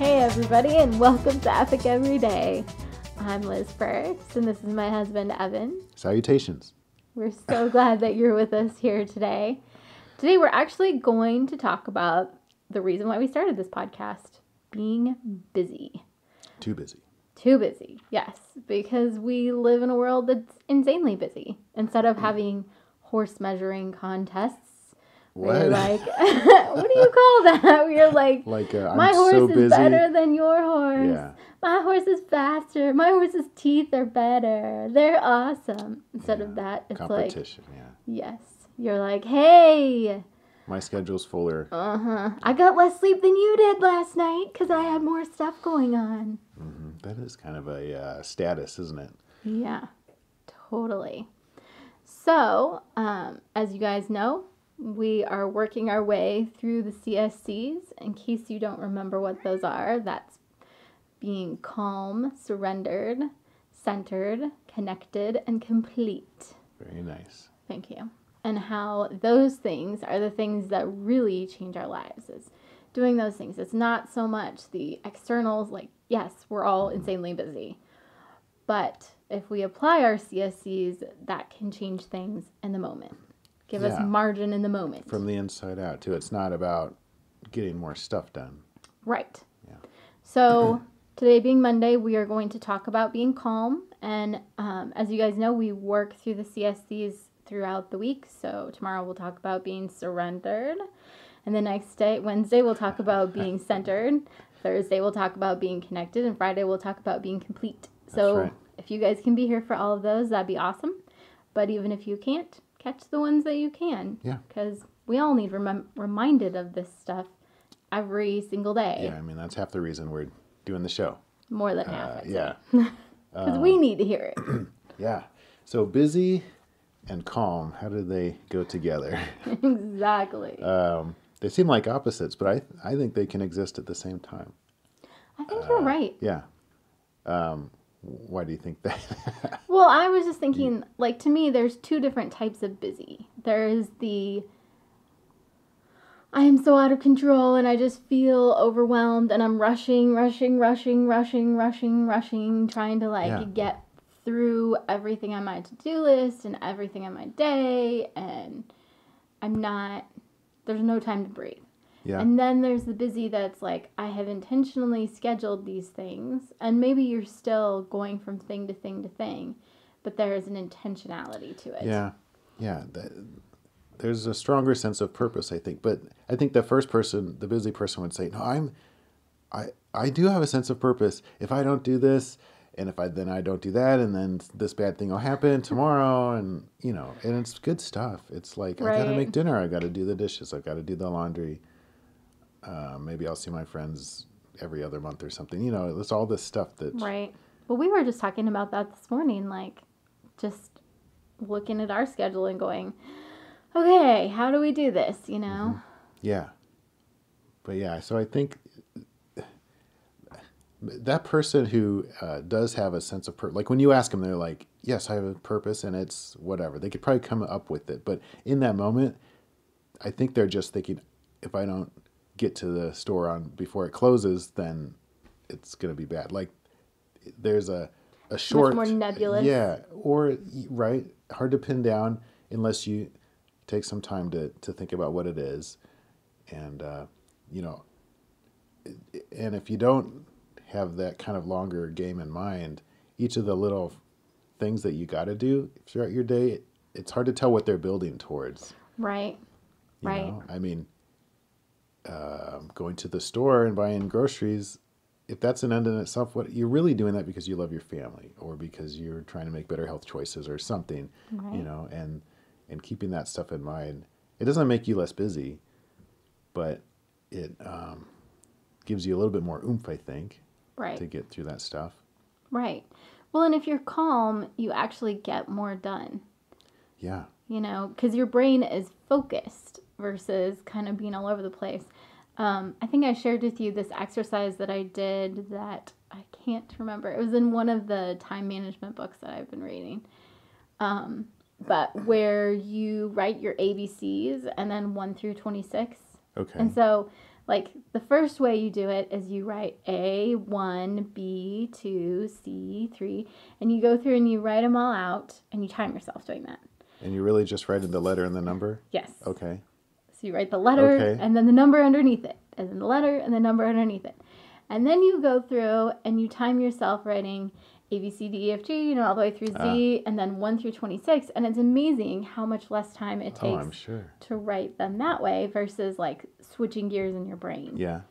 Hey everybody, and welcome to Epic Everyday. I'm Liz Frerichs, and this is my husband Evan. Salutations. We're so glad that you're with us here today. Today we're actually going to talk about the reason why we started this podcast, being busy. Too busy. Too busy, yes, because we live in a world that's insanely busy. Instead of having horse measuring contests, What? we're like, what do you call that? We're like my I'm horse so is busy. better than your horse. Yeah. My horse is faster. My horse's teeth are better. They're awesome. Instead of that, it's competition, like, yes, you're like, hey. My schedule's fuller. I got less sleep than you did last night because I had more stuff going on. Mm-hmm. That is kind of a status, isn't it? Yeah, totally. So, as you guys know, we are working our way through the CSCs. In case you don't remember what those are, that's being calm, surrendered, centered, connected, and complete. Very nice. Thank you. And how those things are the things that really change our lives, is doing those things. It's not so much the externals, like, yes, we're all insanely busy. But if we apply our CSCs, that can change things in the moment. Give us margin in the moment. From the inside out, too. It's not about getting more stuff done. Right. Yeah. So today being Monday, we are going to talk about being calm. And as you guys know, we work through the CSCs throughout the week. So tomorrow we'll talk about being surrendered. And the next day, Wednesday, we'll talk about being centered. Thursday, we'll talk about being connected. And Friday, we'll talk about being complete. So right. If you guys can be here for all of those, that'd be awesome. But even if you can't, catch the ones that you can. Yeah. Because we all need reminded of this stuff every single day. Yeah, I mean, that's half the reason we're doing the show. More than half. Yeah. Because we need to hear it. Yeah. So busy and calm, how do they go together? Exactly. They seem like opposites, but I think they can exist at the same time. I think you're right. Yeah. Why do you think that? Well, I was just thinking, like, to me, there's two different types of busy. There's the, I am so out of control and I just feel overwhelmed and I'm rushing, trying to, get through everything on my to-do list and everything on my day, and there's no time to breathe. Yeah. And then there's the busy that's like, I have intentionally scheduled these things, and maybe you're still going from thing to thing to thing, but there is an intentionality to it. Yeah. Yeah. There's a stronger sense of purpose, I think. But I think the busy person would say, no, I do have a sense of purpose. If I don't do this, and then I don't do that, and then this bad thing will happen tomorrow, and and it's good stuff. It's like, I got to make dinner. I got to do the dishes. I got to do the laundry. Maybe I'll see my friends every other month or something. It's all this stuff that... Right. Well, we were just talking about that this morning, like just looking at our schedule and going, okay, how do we do this, Mm-hmm. Yeah. But yeah, so I think that person who does have a sense of purpose, like when you ask them, they're like, yes, I have a purpose and it's whatever. They could probably come up with it. But in that moment, I think they're just thinking, if I don't get to the store before it closes, then it's going to be bad. Like there's a short... Much more nebulous. Yeah. Or, right, hard to pin down unless you take some time to think about what it is. And, and if you don't have that kind of longer game in mind, each of the little things that you got to do throughout your day, it's hard to tell what they're building towards. Right. You know? I mean, going to the store and buying groceries, if that's an end in itself, what you're really doing that because you love your family or because you're trying to make better health choices or something, right. And keeping that stuff in mind. It doesn't make you less busy, but it gives you a little bit more oomph, I think, to get through that stuff. Right. Well, and if you're calm, you actually get more done. Yeah. Because your brain is focused versus kind of being all over the place. I think I shared with you this exercise that I did that I can't remember. It was in one of the time management books that I've been reading. But where you write your ABCs and then 1 through 26. Okay. And so Like, the first way you do it is you write A, 1, B, 2, C, 3, and you go through and you write them all out, and you time yourself doing that. And you really just write in the letter and the number? Yes. Okay. So you write the letter, Okay. and then the number underneath it, and then the letter, and the number underneath it. And then you go through and you time yourself writing A, B, C, D, E, F, G, all the way through Z, and then 1 through 26. And it's amazing how much less time it takes I'm sure. to write them that way versus like switching gears in your brain. Yeah.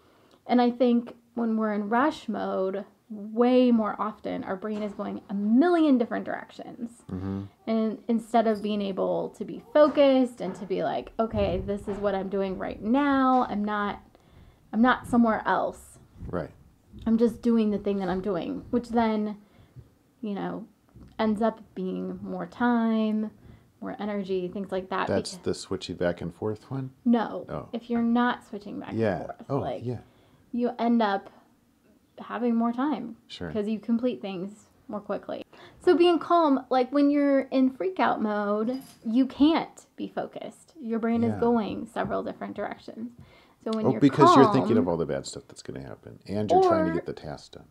And I think when we're in rush mode, way more often, our brain is going a million different directions. Mm-hmm. And instead of being able to be focused and to be like, okay, this is what I'm doing right now. I'm not somewhere else. Right. I'm just doing the thing that I'm doing, which then, ends up being more time, more energy, things like that. That's the switchy back and forth one? No. Oh. If you're not switching back and forth. Oh, yeah. You end up having more time. Sure. Because you complete things more quickly. So being calm, like when you're in freak out mode, you can't be focused. Your brain is going several different directions. So when you're because calm, you're thinking of all the bad stuff that's going to happen, and you're trying to get the task done.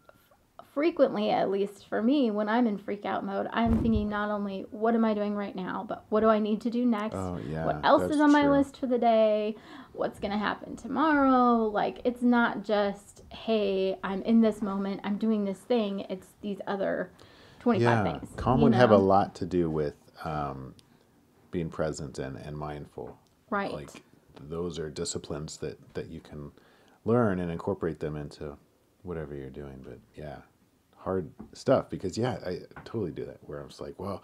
Frequently, at least for me, when I'm in freak out mode, I'm thinking not only what am I doing right now, but what do I need to do next? Oh, yeah. What else is on my true. list for the day? What's going to happen tomorrow? Like, it's not just, hey, I'm in this moment, I'm doing this thing. It's these other 25 things. Calm would have a lot to do with being present and mindful. Right. Like, those are disciplines that you can learn and incorporate them into whatever you're doing. But yeah, hard stuff because I totally do that where I'm just like, well,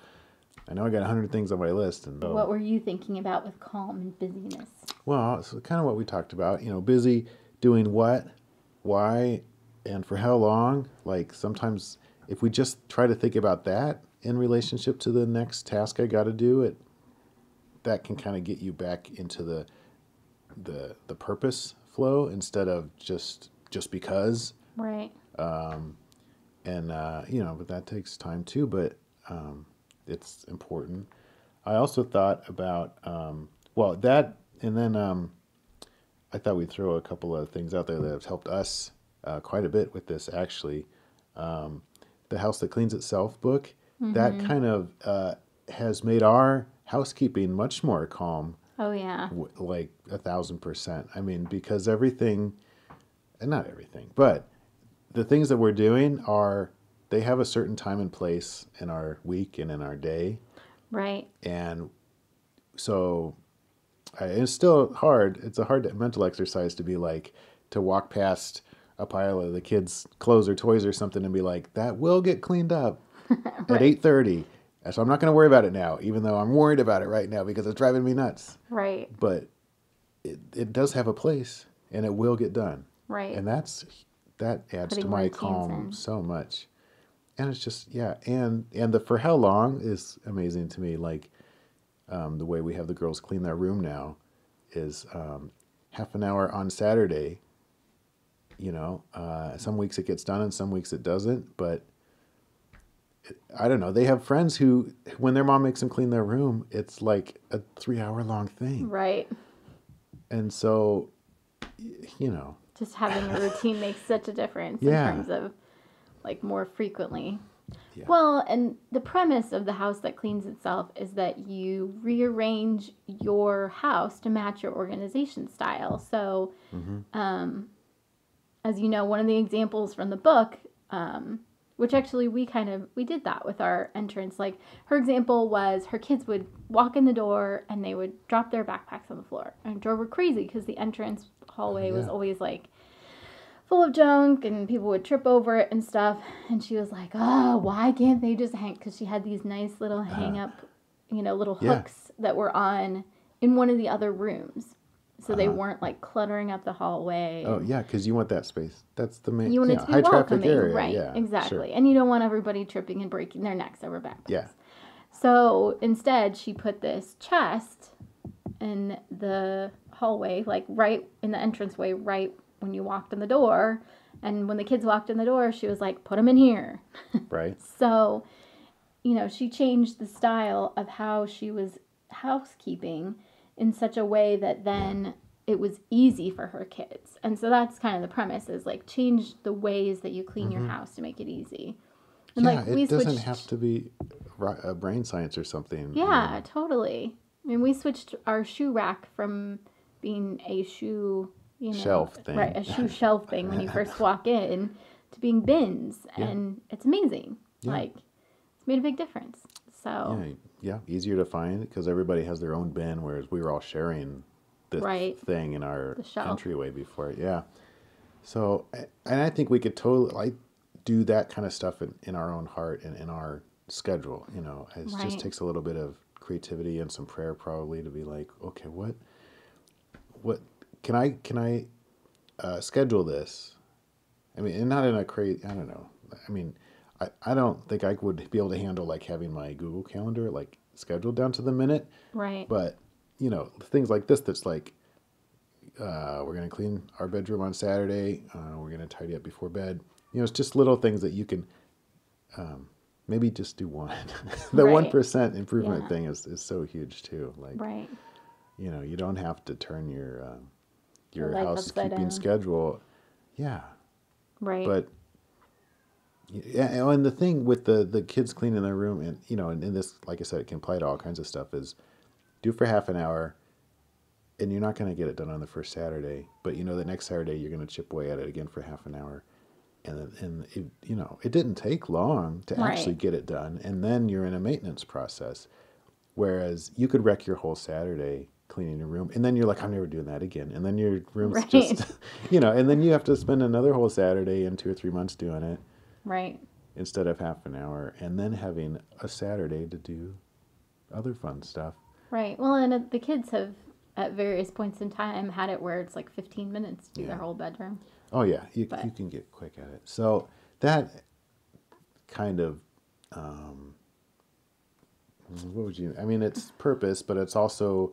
I know I got 100 things on my list. And what were you thinking about with calm and busyness? Well, it's kind of what we talked about, busy doing what, why, and for how long. Like sometimes if we just try to think about that in relationship to the next task I got to do, that can kind of get you back into the purpose flow instead of just because. Right. But that takes time too, but it's important. I also thought about, that, and then I thought we'd throw a couple of things out there that have helped us quite a bit with this, actually. The House That Cleans Itself book, that kind of has made our housekeeping much more calm. Oh, yeah. Like 1,000%. I mean, because everything, and not everything, but the things that we're doing they have a certain time and place in our week and in our day. Right. And so it's still hard. It's a hard mental exercise to be like, to walk past a pile of the kids' clothes or toys or something and be like, that will get cleaned up at 8:30. So I'm not going to worry about it now, even though I'm worried about it right now because it's driving me nuts. Right. But it does have a place, and it will get done. Right. And that adds to my calm so much. And it's just, and the for how long is amazing to me. Like the way we have the girls clean their room now is half an hour on Saturday. Some weeks it gets done and some weeks it doesn't, but I don't know. They have friends who, when their mom makes them clean their room, it's like a 3-hour long thing. Right. And so, just having a routine makes such a difference in terms of like more frequently. Yeah. Well, and the premise of the House That Cleans Itself is that you rearrange your house to match your organization style. So, as you know, one of the examples from the book, which actually we did that with our entrance. Like her example was her kids would walk in the door and they would drop their backpacks on the floor and drove her crazy because the entrance hallway was always like full of junk and people would trip over it and stuff. And she was like, oh, why can't they just hang? Because she had these nice little hang up, little hooks that were on in one of the other rooms. So they weren't like cluttering up the hallway. Oh, yeah, because you want that space. That's the main, you want it to be high welcoming, traffic area. right? Yeah, exactly. Sure. And you don't want everybody tripping and breaking their necks over backpacks. Yeah. So instead, she put this chest in the hallway, like right in the entranceway, right when you walked in the door. And when the kids walked in the door, she was like, put them in here. Right. So, she changed the style of how she was housekeeping in such a way that then it was easy for her kids. And so that's kind of the premise, is like change the ways that you clean your house to make it easy. And Yeah, like we it doesn't switched, have to be a brain science or something. yeah, totally. I mean, we switched our shoe rack from being a shoe, Shelf thing. right, a shoe shelf thing when you first walk in, to being bins, and it's amazing. Yeah. Like, it's made a big difference. So Yeah, easier to find because everybody has their own bin, whereas we were all sharing the thing in our entryway before. Yeah. So, and I think we could totally do that kind of stuff in our own heart and in our schedule. It just takes a little bit of creativity and some prayer probably to be like, okay, what can I schedule this? I mean, and not in a crazy, I don't know. I mean, I don't think I would be able to handle like having my Google Calendar like scheduled down to the minute. Right. But, things like this that's like, we're going to clean our bedroom on Saturday. We're going to tidy up before bed. It's just little things that you can maybe just do one. The 1% improvement thing is so huge too. Like, you don't have to turn your housekeeping schedule. Yeah. Right. But and the thing with the kids cleaning their room, and and this, like I said, it can apply to all kinds of stuff, is do for half an hour, and you're not going to get it done on the first Saturday, but the next Saturday you're going to chip away at it again for half an hour, and it didn't take long to actually get it done, and then you're in a maintenance process, whereas you could wreck your whole Saturday cleaning your room, and then you're like, I'm never doing that again, and then your room's just and then you have to spend another whole Saturday and 2 or 3 months doing it. Right. Instead of half an hour, and then having a Saturday to do other fun stuff. Right. Well, and the kids have, at various points in time, had it where it's like 15 minutes to do their whole bedroom. Oh, yeah. You can get quick at it. So that kind of, it's purpose, but it's also,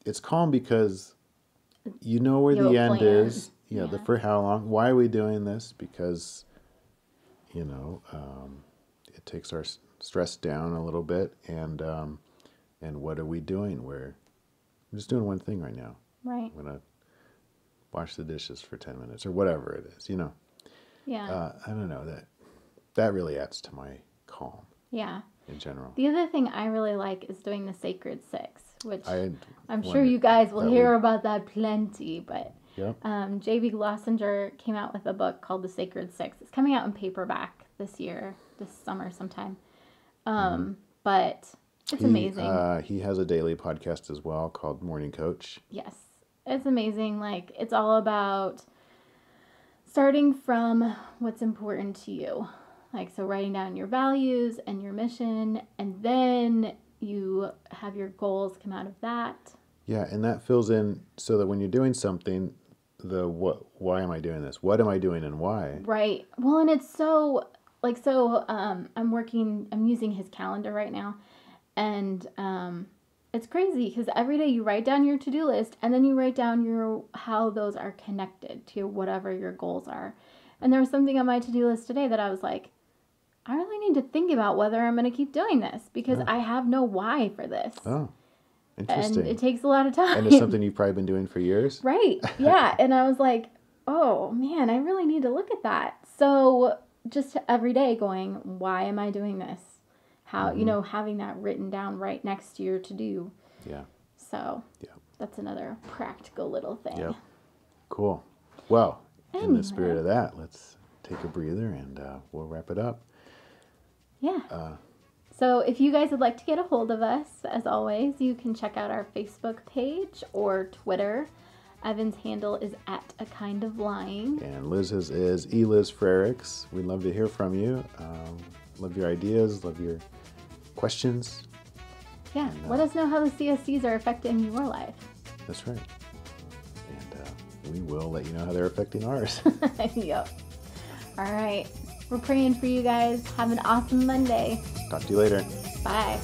it's calm because you know where the end is. Yeah. For how long? Why are we doing this? Because it takes our stress down a little bit, and what are we doing? I'm just doing one thing right now. Right. I'm gonna wash the dishes for 10 minutes or whatever it is. Yeah. I don't know, that really adds to my calm. Yeah. In general. The other thing I really like is doing the Sacred Six, which I'm sure wonder you guys will hear about that plenty, but. Yep. J.B. Glossinger came out with a book called The Sacred Six. It's coming out in paperback this summer sometime. But it's amazing. He has a daily podcast as well called Morning Coach. Yes. It's amazing. Like, it's all about starting from what's important to you. Like, so writing down your values and your mission, and then you have your goals come out of that. Yeah, and that fills in so that when you're doing something, why am I doing this? What am I doing and why? Right. Well, and it's so I'm using his calendar right now, and it's crazy because every day you write down your to-do list, and then you write down how those are connected to whatever your goals are. And there was something on my to-do list today that I was like, I really need to think about whether I'm going to keep doing this because I have no why for this. Oh. Interesting. And it takes a lot of time. And it's something you've probably been doing for years? Right. Yeah. And I was like, oh, man, I really need to look at that. So just every day going, why am I doing this? How, having that written down right next to your to-do. Yeah. So that's another practical little thing. Yep. Cool. Well, in the spirit of that, let's take a breather and we'll wrap it up. Yeah. So if you guys would like to get a hold of us, as always, you can check out our Facebook page or Twitter. Evan's handle is @akindoflying. And Liz's is Eliz Frerichs. We'd love to hear from you. Love your ideas, love your questions. Yeah, let us know how the CSCs are affecting your life. That's right. And we will let you know how they're affecting ours. Yep. All right. We're praying for you guys. Have an awesome Monday. Talk to you later. Bye.